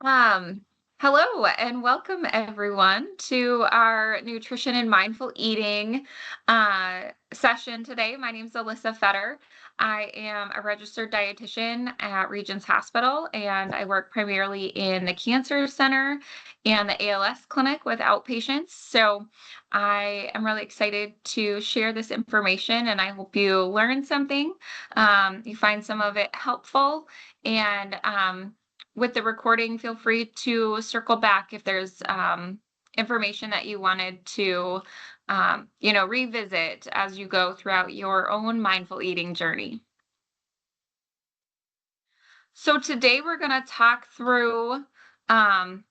Um, Hello and welcome everyone to our nutrition and mindful eating session today. My name is Alyssa Fedor. I am a registered dietitian at Regents Hospital, and I work primarily in the Cancer Center and the ALS clinic with outpatients. So I am really excited to share this information, and I hope you learn something. You find some of it helpful, and with the recording, feel free to circle back if there's information that you wanted to, revisit as you go throughout your own mindful eating journey. So today we're going to talk through um,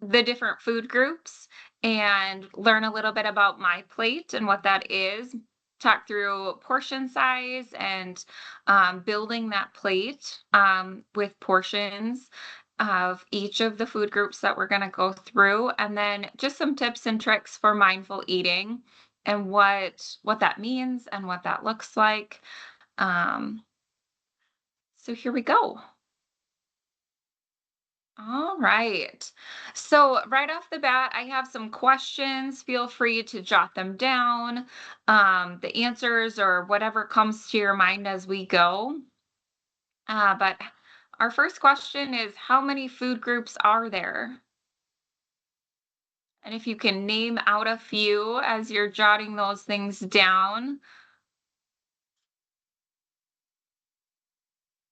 the different food groups and learn a little bit about my plate and what that is. Talk through portion size and building that plate with portions of each of the food groups that we're going to go through, and then just some tips and tricks for mindful eating and what that means and what that looks like. Um, so here we go. All right. So right off the bat, I have some questions. Feel free to jot them down, the answers or whatever comes to your mind as we go. But our first question is, how many food groups are there? And if you can name out a few as you're jotting those things down,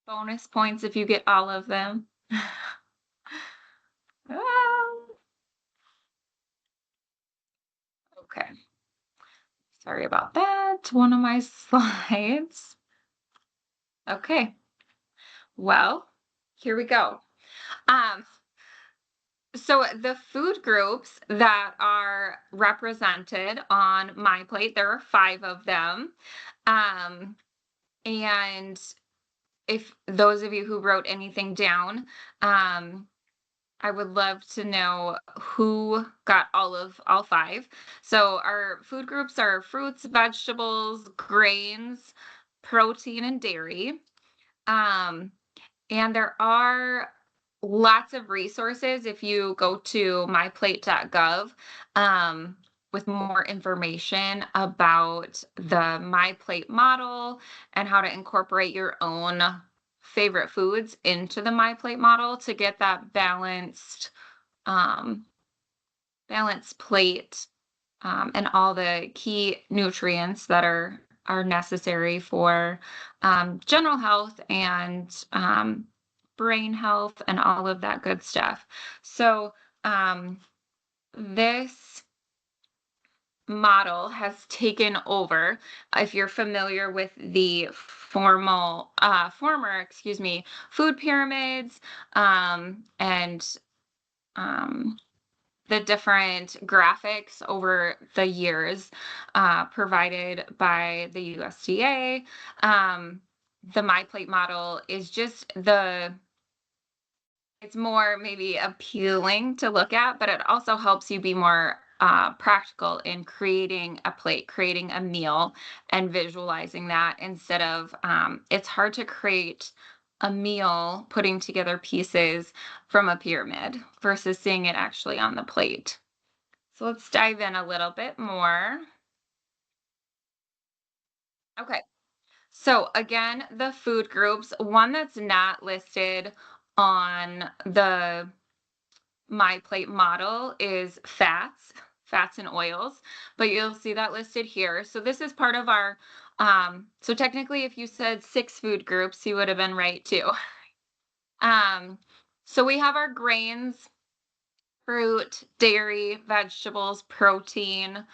bonus points if you get all of them. Ah, okay. Sorry about that. One of my slides. Okay. Well, here we go. Um, so the food groups that are represented on my plate, there are five of them. Um, and if those of you who wrote anything down, I would love to know who got all five. So our food groups are fruits, vegetables, grains, protein, and dairy. Um, And there are lots of resources if you go to myplate.gov with more information about the MyPlate model and how to incorporate your own favorite foods into the MyPlate model to get that um, balanced plate and all the key nutrients that are necessary for general health and brain health and all of that good stuff. So this model has taken over. If you're familiar with the former, excuse me, food pyramids and um, the different graphics over the years provided by the USDA. The MyPlate model is just it's more maybe appealing to look at, but it also helps you be more practical in creating a plate, creating a meal, and visualizing that instead of, it's hard to create a meal putting together pieces from a pyramid versus seeing it actually on the plate. So let's dive in a little bit more. Okay. So again, the food groups, one that's not listed on the My Plate model is fats and oils, but you'll see that listed here. So this is part of our, so technically if you said 6 food groups, you would have been right too. Um, so we have our grains, fruit, dairy, vegetables, protein,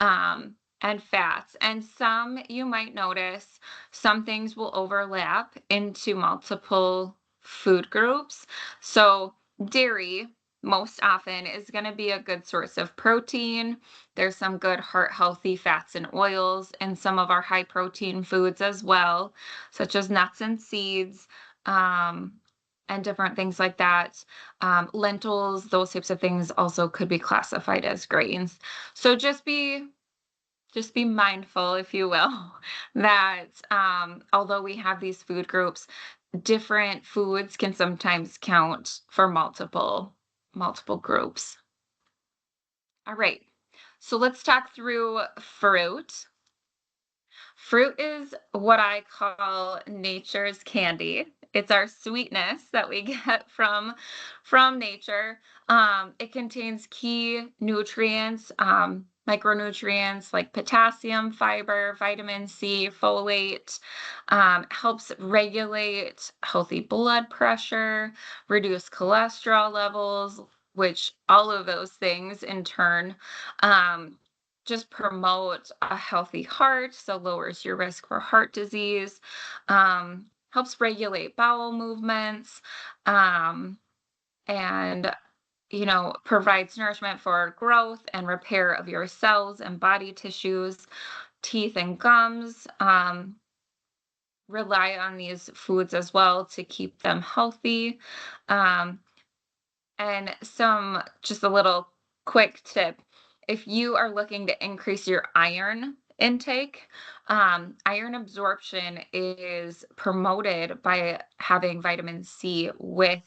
and fats. And some you might notice some things will overlap into multiple food groups. So dairy most often is going to be a good source of protein. There's some good heart healthy fats and oils in some of our high protein foods as well, such as nuts and seeds. And different things like that. Lentils, those types of things also could be classified as grains. So just be mindful, if you will, that although we have these food groups, different foods can sometimes count for multiple groups. All right. So let's talk through fruit. Fruit is what I call nature's candy. It's our sweetness that we get from nature. It contains key nutrients, micronutrients like potassium, fiber, vitamin C, folate. Helps regulate healthy blood pressure, reduce cholesterol levels, which all of those things in turn um, just promote a healthy heart, so lowers your risk for heart disease, helps regulate bowel movements, um, and provides nourishment for growth and repair of your cells and body tissues, teeth and gums. Rely on these foods as well to keep them healthy. Um, and just a little quick tip. If you are looking to increase your iron intake, iron absorption is promoted by having vitamin C with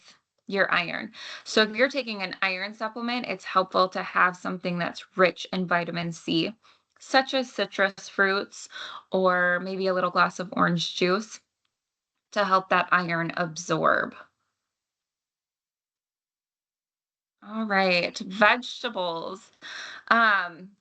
your iron. So if you're taking an iron supplement, it's helpful to have something that's rich in vitamin C, such as citrus fruits or maybe a little glass of orange juice to help that iron absorb. All right, vegetables. Um,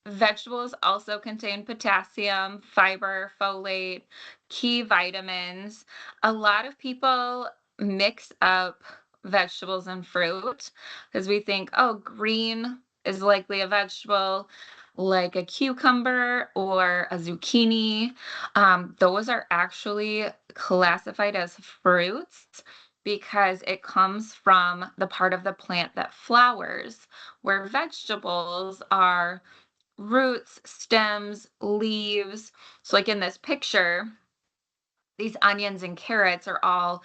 Vegetables also contain potassium, fiber, folate, key vitamins. A lot of people mix up vegetables and fruit because we think, oh, green is likely a vegetable, like a cucumber or a zucchini. Those are actually classified as fruits because it comes from the part of the plant that flowers, where vegetables are roots, stems, leaves. So, like in this picture, these onions and carrots are all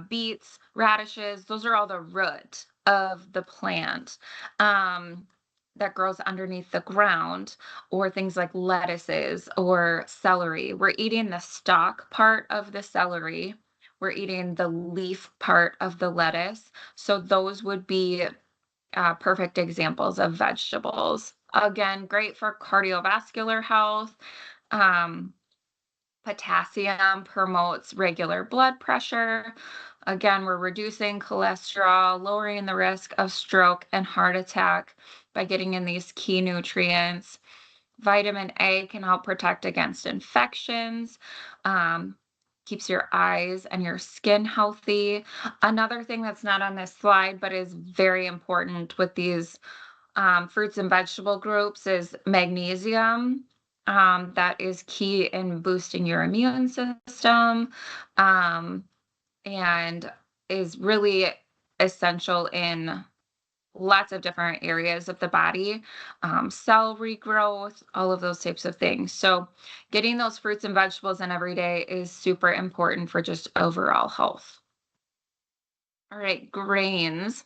beets, radishes. Those are all the root of the plant that grows underneath the ground, or things like lettuces or celery. We're eating the stalk part of the celery. We're eating the leaf part of the lettuce. So those would be perfect examples of vegetables. Again, great for cardiovascular health. Um, Potassium promotes regular blood pressure. Again, we're reducing cholesterol, lowering the risk of stroke and heart attack by getting in these key nutrients. Vitamin A can help protect against infections, um, keeps your eyes and your skin healthy. Another thing that's not on this slide, but is very important with these fruits and vegetable groups is magnesium. That is key in boosting your immune system um, and is really essential in lots of different areas of the body, cell regrowth, all of those types of things. So, getting those fruits and vegetables in every day is super important for just overall health. All right, grains.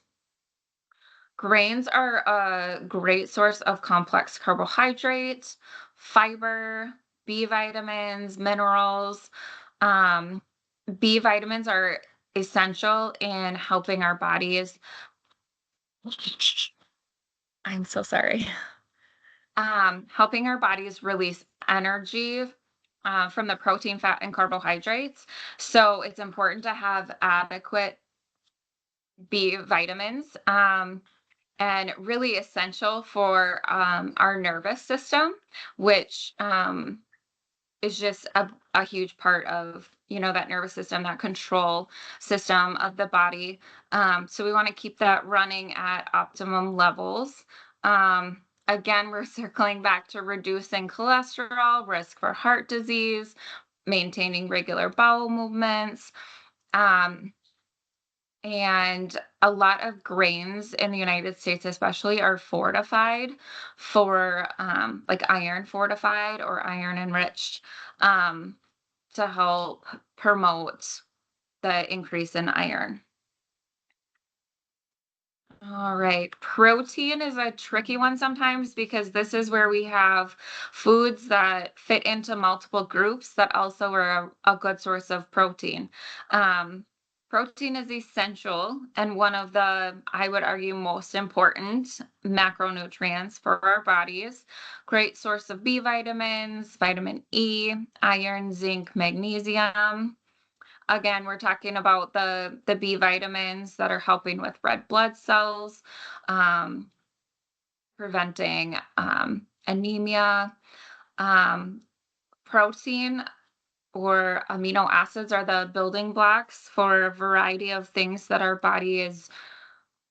Grains are a great source of complex carbohydrates, fiber, B vitamins, minerals. Um, B vitamins are essential in helping our bodies. I'm so sorry. Helping our bodies release energy from the protein, fat, and carbohydrates. So it's important to have adequate B vitamins. And really essential for our nervous system, which is just a huge part of that nervous system, that control system of the body. So we want to keep that running at optimum levels. Again, we're circling back to reducing cholesterol, risk for heart disease, maintaining regular bowel movements. Um, and a lot of grains in the United States, especially, are fortified for like iron fortified or iron enriched um, to help promote the increase in iron. All right. Protein is a tricky one sometimes because this is where we have foods that fit into multiple groups that also are a good source of protein. Um, Protein is essential and one of the, I would argue, most important macronutrients for our bodies. Great source of B vitamins, vitamin E, iron, zinc, magnesium. Again, we're talking about the B vitamins that are helping with red blood cells, um, preventing anemia. Um, Protein or amino acids are the building blocks for a variety of things that our body is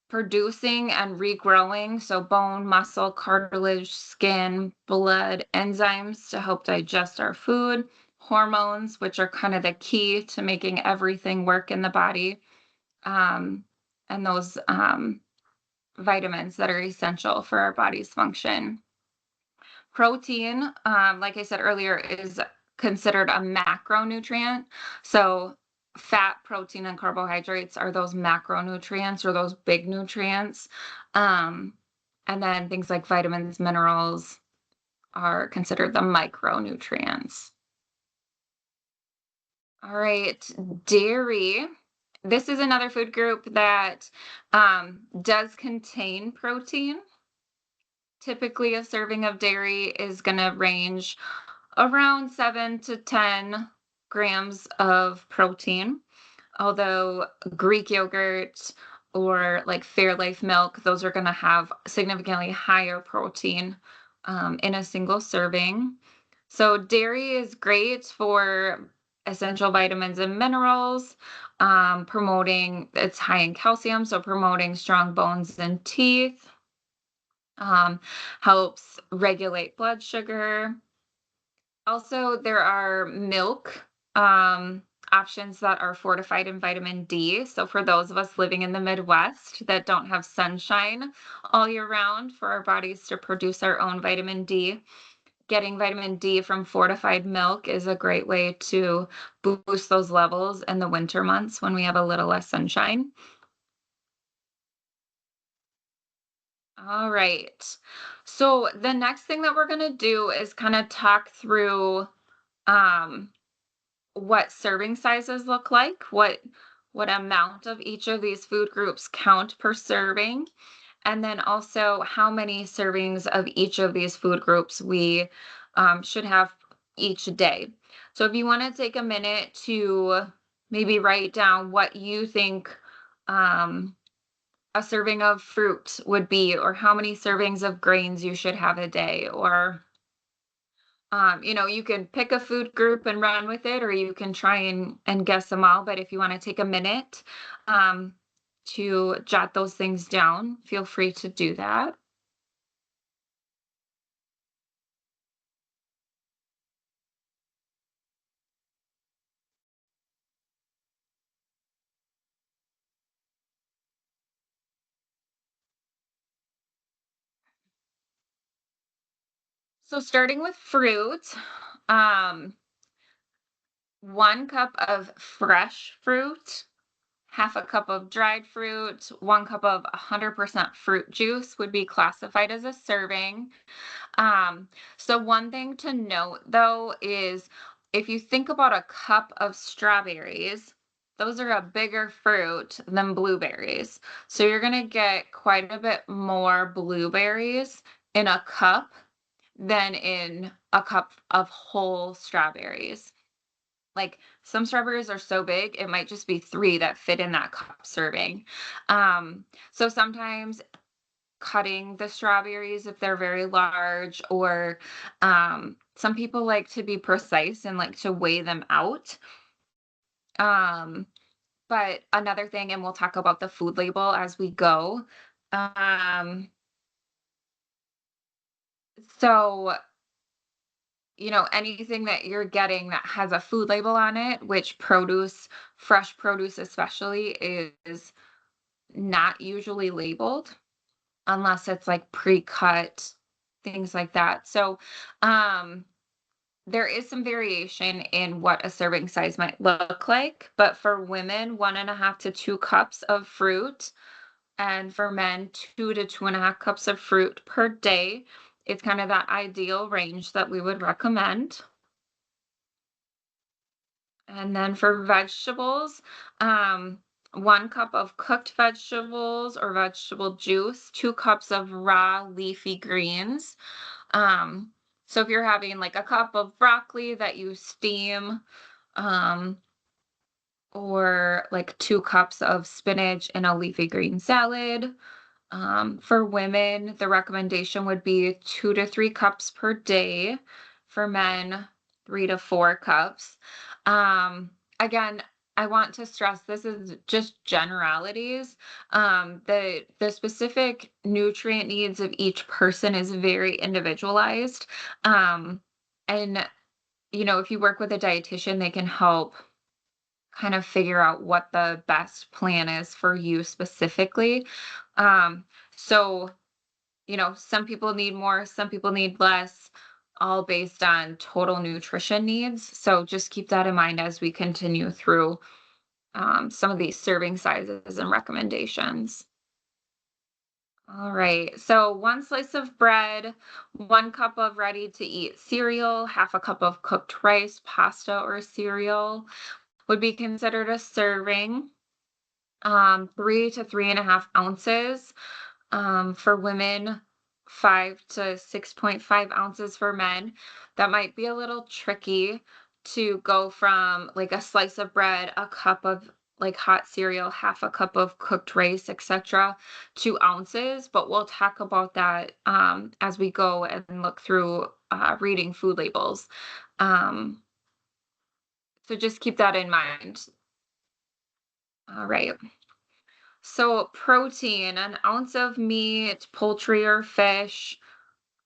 producing and regrowing. So, bone, muscle, cartilage, skin, blood, enzymes to help digest our food, hormones, which are kind of the key to making everything work in the body, um, and those vitamins that are essential for our body's function. Protein, like I said earlier, is considered a macronutrient. So, fat, protein, and carbohydrates are those macronutrients or those big nutrients. Um, and then things like vitamins, minerals are considered the micronutrients. All right, dairy. This is another food group that does contain protein. Typically, a serving of dairy is going to range around 7 to 10 grams of protein. Although Greek yogurt or like Fairlife milk, those are going to have significantly higher protein in a single serving. So, dairy is great for essential vitamins and minerals, promoting it's high in calcium, so promoting strong bones and teeth, um, helps regulate blood sugar. Also, there are milk options that are fortified in vitamin D. So, for those of us living in the Midwest that don't have sunshine all year round, for our bodies to produce our own vitamin D, getting vitamin D from fortified milk is a great way to boost those levels in the winter months when we have a little less sunshine. All right. So, the next thing that we're going to do is kind of talk through um, what serving sizes look like, what amount of each of these food groups count per serving, and then also how many servings of each of these food groups we should have each day. So if you want to take a minute to maybe write down what you think a serving of fruit would be, or how many servings of grains you should have a day, or you can pick a food group and run with it, or you can try and guess them all. But if you want to take a minute um, to jot those things down, feel free to do that. So starting with fruit, um, 1 cup of fresh fruit, half a cup of dried fruit, 1 cup of 100% fruit juice would be classified as a serving. Um, so one thing to note though is if you think about a cup of strawberries, those are a bigger fruit than blueberries. So you're going to get quite a bit more blueberries in a cup than in a cup of whole strawberries. Like some strawberries are so big, it might just be 3 that fit in that cup serving. So sometimes cutting the strawberries if they're very large, or some people like to be precise and like to weigh them out. Um, but another thing, and we'll talk about the food label as we go. Um, so anything that you're getting that has a food label on it, which fresh produce especially, is not usually labeled unless it's like pre-cut, things like that. So, um, there is some variation in what a serving size might look like, but for women, 1.5 to 2 cups of fruit, And for men, 2 to 2.5 cups of fruit per day. It's kind of that ideal range that we would recommend. And then for vegetables, 1 cup of cooked vegetables or vegetable juice, 2 cups of raw leafy greens. Um, so if you're having like a cup of broccoli that you steam, um, or like 2 cups of spinach in a leafy green salad. For women, the recommendation would be 2 to 3 cups per day. For men, 3 to 4 cups. Um, Again, I want to stress this is just generalities. The specific nutrient needs of each person is very individualized. Um, and if you work with a dietitian, they can help kind of figure out what the best plan is for you specifically. Um, so, some people need more, some people need less, all based on total nutrition needs. So just keep that in mind as we continue through some of these serving sizes and recommendations. All right. So 1 slice of bread, 1 cup of ready to eat cereal, half a cup of cooked rice, pasta, or cereal would be considered a serving. 3 to 3.5 ounces. For women, 5 to 6.5 ounces for men. That might be a little tricky to go from like a slice of bread, a cup of like hot cereal, half a cup of cooked rice, etc., to ounces. But we'll talk about that as we go and look through reading food labels. Um, so just keep that in mind. All right. So protein, an ounce of meat, poultry or fish,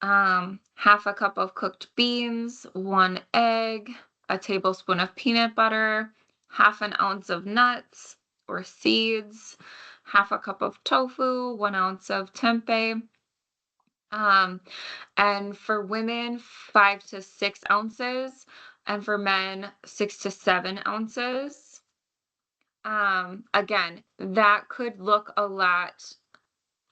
half a cup of cooked beans, 1 egg, a tablespoon of peanut butter, half an ounce of nuts or seeds, half a cup of tofu, 1 ounce of tempeh. Um, and for women, 5 to 6 ounces, and for men, 6 to 7 ounces. Again, that could look a lot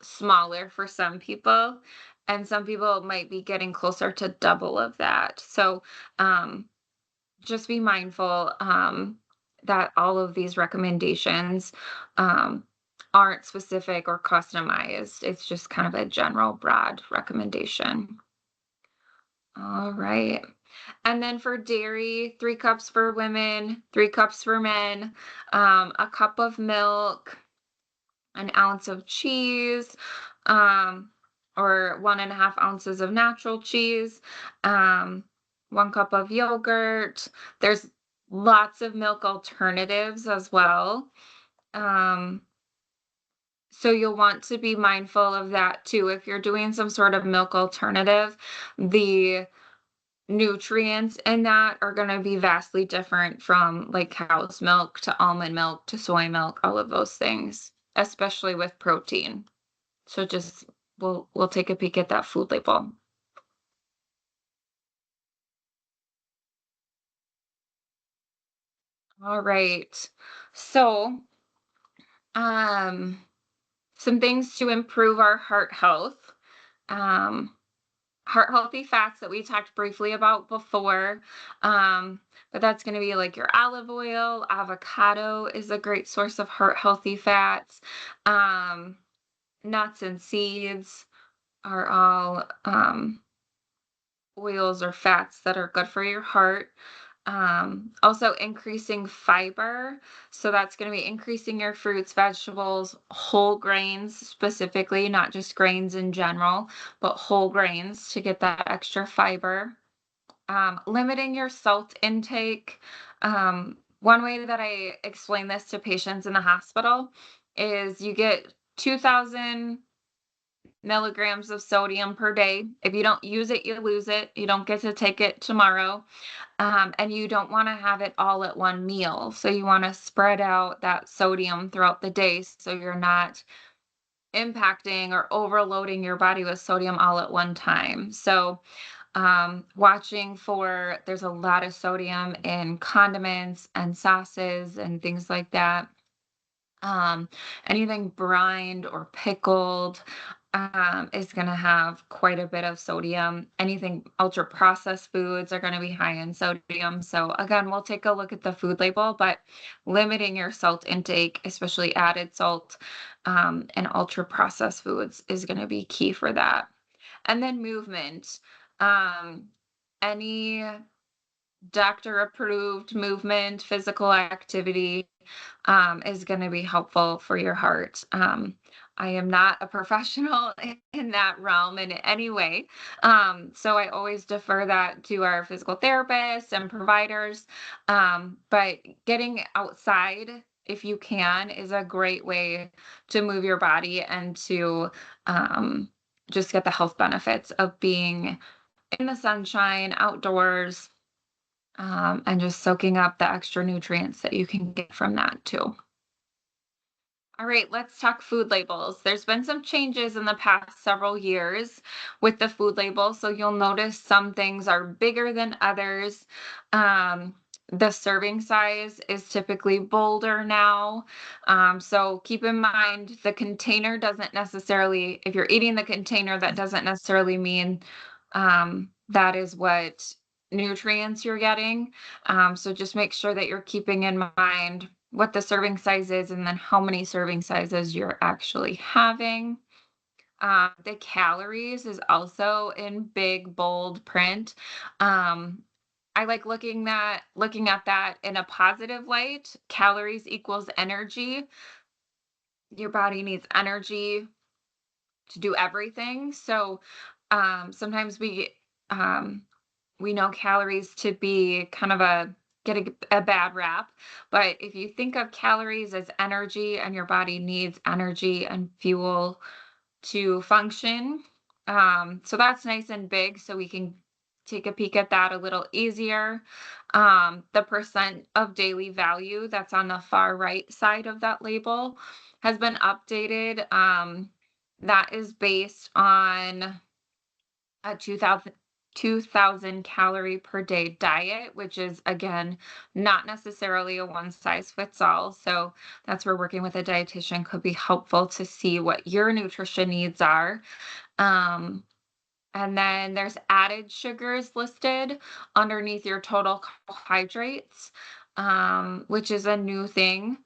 smaller for some people, and some people might be getting closer to double of that. So, um, just be mindful that all of these recommendations um, aren't specific or customized. It's just kind of a general, broad recommendation. All right. And then for dairy, 3 cups for women, 3 cups for men, a cup of milk, an ounce of cheese, um, or 1.5 ounces of natural cheese, um, 1 cup of yogurt. There's lots of milk alternatives as well. Um, so you'll want to be mindful of that too. If you're doing some sort of milk alternative, the nutrients in that are going to be vastly different from like cow's milk to almond milk to soy milk, all of those things, especially with protein. So just we'll take a peek at that food label. All right. So, um, some things to improve our heart health. Um, Heart healthy fats that we talked briefly about before. Um, but that's going to be like your olive oil, avocado is a great source of heart healthy fats. Um, Nuts and seeds are all oils or fats that are good for your heart. Also increasing fiber. So that's going to be increasing your fruits, vegetables, whole grains specifically, not just grains in general, but whole grains to get that extra fiber. Limiting your salt intake. One way that I explain this to patients in the hospital is you get 2,000 milligrams of sodium per day. If you don't use it, you lose it. You don't get to take it tomorrow. And you don't want to have it all at one meal. So you want to spread out that sodium throughout the day so you're not impacting or overloading your body with sodium all at one time. So, watching for there's a lot of sodium in condiments and sauces and things like that. Um, Anything brined or pickled is going to have quite a bit of sodium. Anything ultra processed foods are going to be high in sodium. So, again, we'll take a look at the food label, but limiting your salt intake, especially added salt and ultra processed foods, is going to be key for that. And then movement. Um, any doctor approved movement, physical activity is going to be helpful for your heart. I am not a professional in that realm in any way. So I always defer that to our physical therapists and providers. But getting outside, if you can, is a great way to move your body and to um, just get the health benefits of being in the sunshine, outdoors, and just soaking up the extra nutrients that you can get from that too. All right, let's talk food labels. There's been some changes in the past several years with the food label. So you'll notice some things are bigger than others. Um, the serving size is typically bolder now. So keep in mind the container doesn't necessarily, if you're eating the container, that doesn't necessarily mean that is what nutrients you're getting. So just make sure that you're keeping in mind what the serving size is and then how many serving sizes you're actually having. The calories is also in big bold print. I like looking at that in a positive light. Calories equals energy. Your body needs energy to do everything. So sometimes um, we know calories to be kind of get a bad rap, but if you think of calories as energy and your body needs energy and fuel to function, so that's nice and big, so we can take a peek at that a little easier. The percent of daily value that's on the far right side of that label has been updated. That is based on a 2,000 calorie per day diet, which is again not necessarily a one size fits all. So that's where working with a dietitian could be helpful to see what your nutrition needs are. Um, and then there's added sugars listed underneath your total carbohydrates, which is a new thing.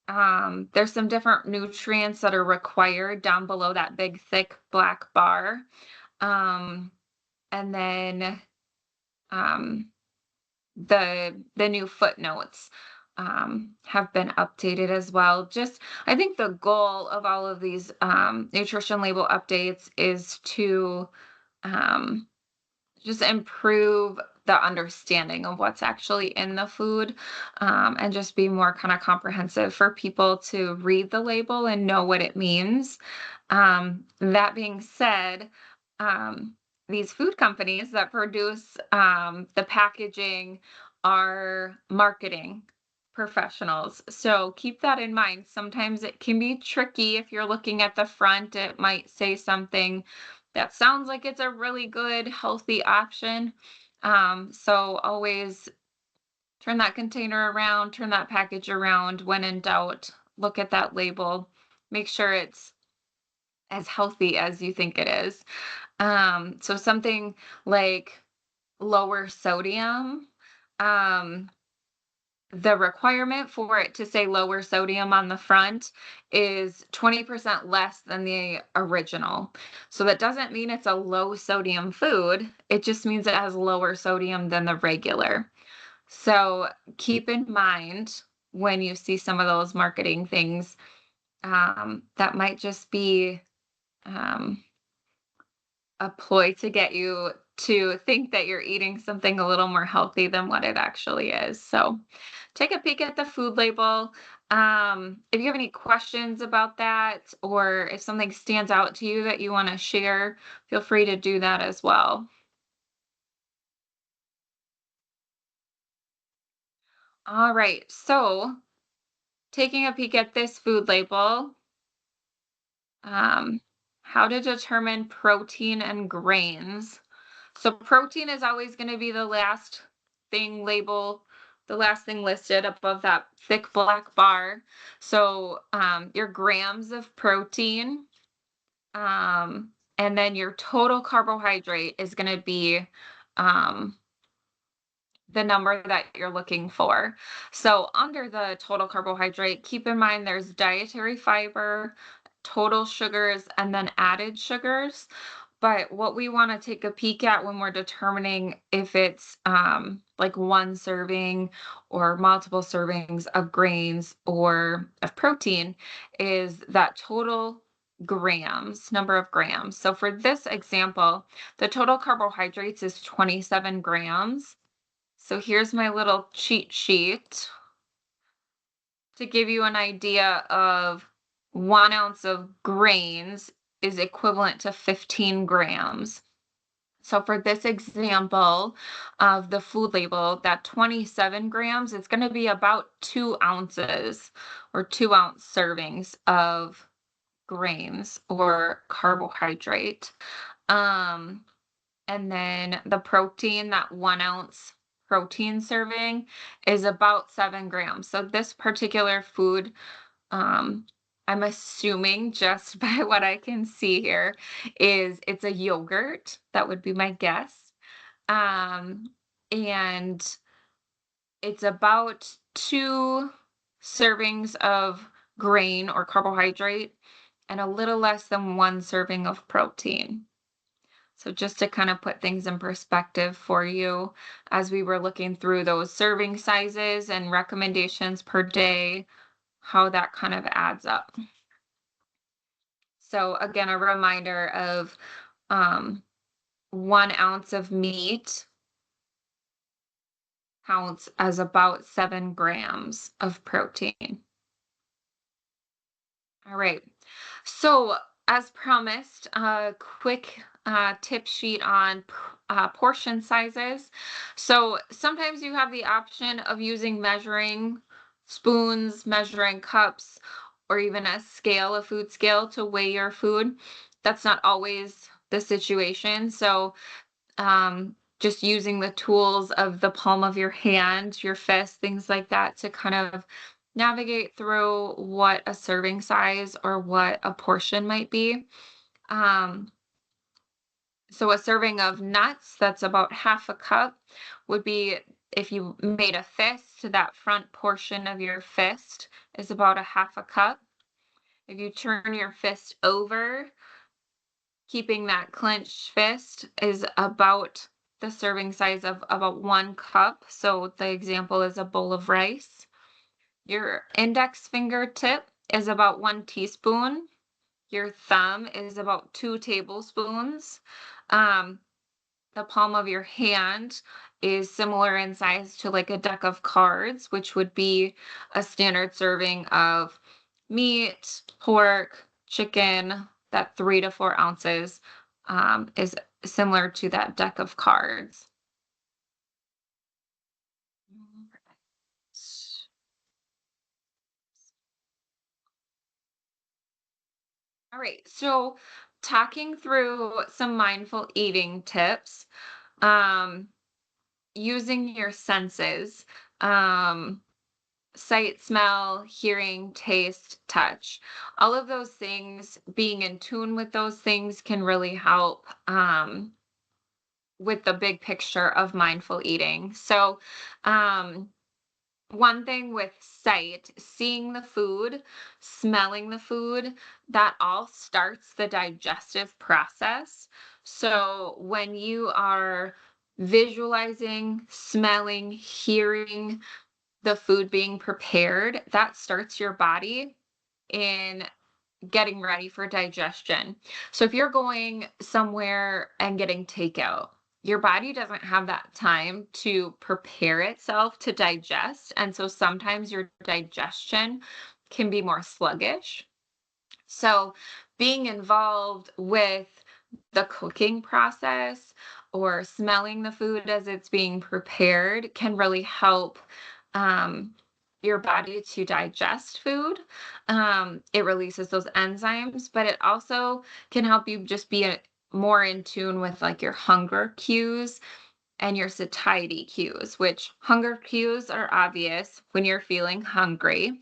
There's some different nutrients that are required down below that big, thick black bar. Um, and then um, the new footnotes have been updated as well. Just I think the goal of all of these nutrition label updates is to um, just improve the understanding of what's actually in the food, and just be more kind of comprehensive for people to read the label and know what it means. That being said, um, these food companies that produce the packaging are marketing professionals. So keep that in mind. Sometimes it can be tricky if you're looking at the front, it might say something that sounds like it's a really good, healthy option. So always turn that container around, turn that package around. When in doubt, look at that label. Make sure it's as healthy as you think it is. So something like lower sodium. Um, the requirement for it to say lower sodium on the front is 20% less than the original. So that doesn't mean it's a low sodium food. It just means it has lower sodium than the regular. So keep in mind when you see some of those marketing things, that might just be um, a ploy to get you to think that you're eating something a little more healthy than what it actually is. So take a peek at the food label. If you have any questions about that, or if something stands out to you that you want to share, feel free to do that as well. All right, so taking a peek at this food label, um, how to determine protein and grains. So protein is always going to be the last thing label the last thing listed above that thick black bar. So your grams of protein, and then your total carbohydrate is going to be um, the number that you're looking for. So under the total carbohydrate, keep in mind there's dietary fiber, total sugars, and then added sugars. But what we want to take a peek at when we're determining if it's like one serving or multiple servings of grains or of protein is that total grams, number of grams. So for this example, the total carbohydrates is 27 grams. So here's my little cheat sheet to give you an idea of 1 ounce of grains is equivalent to 15 grams. So for this example of the food label, that 27 grams is going to be about 2 ounces or 2 ounce servings of grains or carbohydrate. Um, and then the protein, that 1 ounce protein serving is about 7 grams. So this particular food, um, I'm assuming just by what I can see here, it's a yogurt. That would be my guess. Um, and it's about 2 servings of grain or carbohydrate and a little less than 1 serving of protein. So just to kind of put things in perspective for you as we were looking through those serving sizes and recommendations per day, how that kind of adds up. So again, a reminder of 1 ounce of meat counts as about 7 grams of protein. All right. So as promised, a quick tip sheet on portion sizes. So sometimes you have the option of using measuring spoons, measuring cups, or even a scale, a food scale to weigh your food. That's not always the situation. So just using the tools of the palm of your hand, your fist, things like that to kind of navigate through what a serving size or what a portion might be. Um, so a serving of nuts, that's about half a cup, would be if you made a fist, that front portion of your fist is about a half a cup. If you turn your fist over, keeping that clenched fist is about the serving size of about 1 cup. So the example is a bowl of rice. Your index fingertip is about 1 teaspoon. Your thumb is about 2 tablespoons. Um, the palm of your hand is similar in size to like a deck of cards, which would be a standard serving of meat, pork, chicken. That 3 to 4 ounces is similar to that deck of cards. All right, so talking through some mindful eating tips, um, using your senses, um, sight, smell, hearing, taste, touch, all of those things, being in tune with those things can really help with the big picture of mindful eating. So, um, one thing with sight, seeing the food, smelling the food, that all starts the digestive process. So when you are visualizing, smelling, hearing the food being prepared, that starts your body in getting ready for digestion. So if you're going somewhere and getting takeout, your body doesn't have that time to prepare itself to digest. And so sometimes your digestion can be more sluggish. So being involved with the cooking process or smelling the food as it's being prepared can really help um, your body to digest food. It releases those enzymes, but it also can help you just be more in tune with like your hunger cues and your satiety cues, which hunger cues are obvious when you're feeling hungry.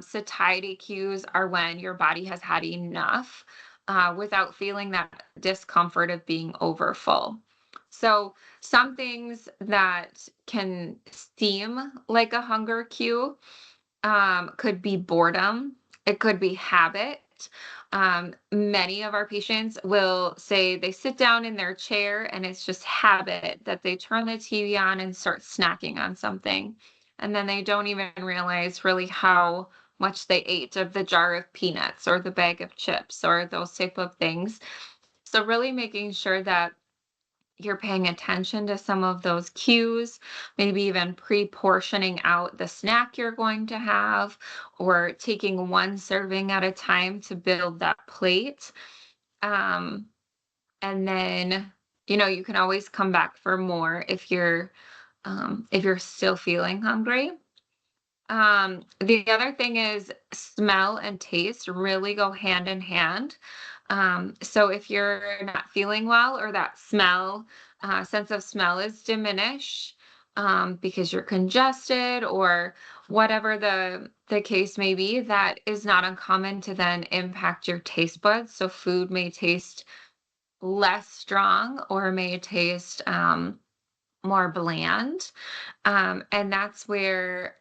Satiety cues are when your body has had enough without feeling that discomfort of being overfull. So, some things that can seem like a hunger cue could be boredom, it could be habit. Many of our patients will say they sit down in their chair and it's just habit that they turn the TV on and start snacking on something. And then they don't even realize really how much they ate of the jar of peanuts or the bag of chips or those type of things. So, really making sure that you're paying attention to some of those cues, maybe even pre-portioning out the snack you're going to have, or taking one serving at a time to build that plate. Um, and then, you can always come back for more if you're still feeling hungry. The other thing is smell and taste really go hand in hand. So if you're not feeling well or that sense of smell is diminished because you're congested or whatever the case may be, that is not uncommon to then impact your taste buds. So food may taste less strong or may taste more bland. And that's where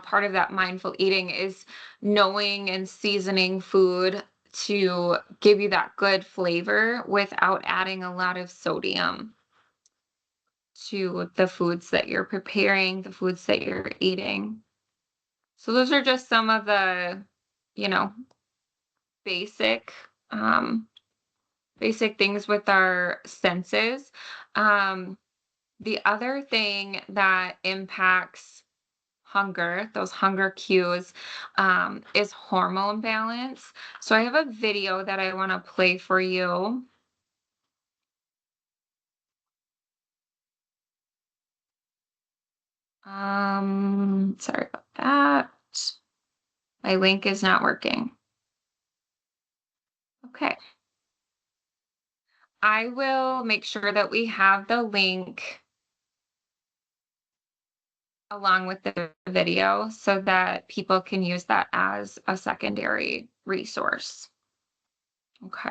part of that mindful eating is knowing and seasoning food to give you that good flavor without adding a lot of sodium to the foods that you're preparing, the foods that you're eating. So those are just some of the, you know, basic um basic things with our senses. Um the other thing that impacts hunger, those hunger cues, is hormone balance. So I have a video that I want to play for you. Sorry about that. My link is not working. Okay. I will make sure that we have the link along with the video so that people can use that as a secondary resource. Okay.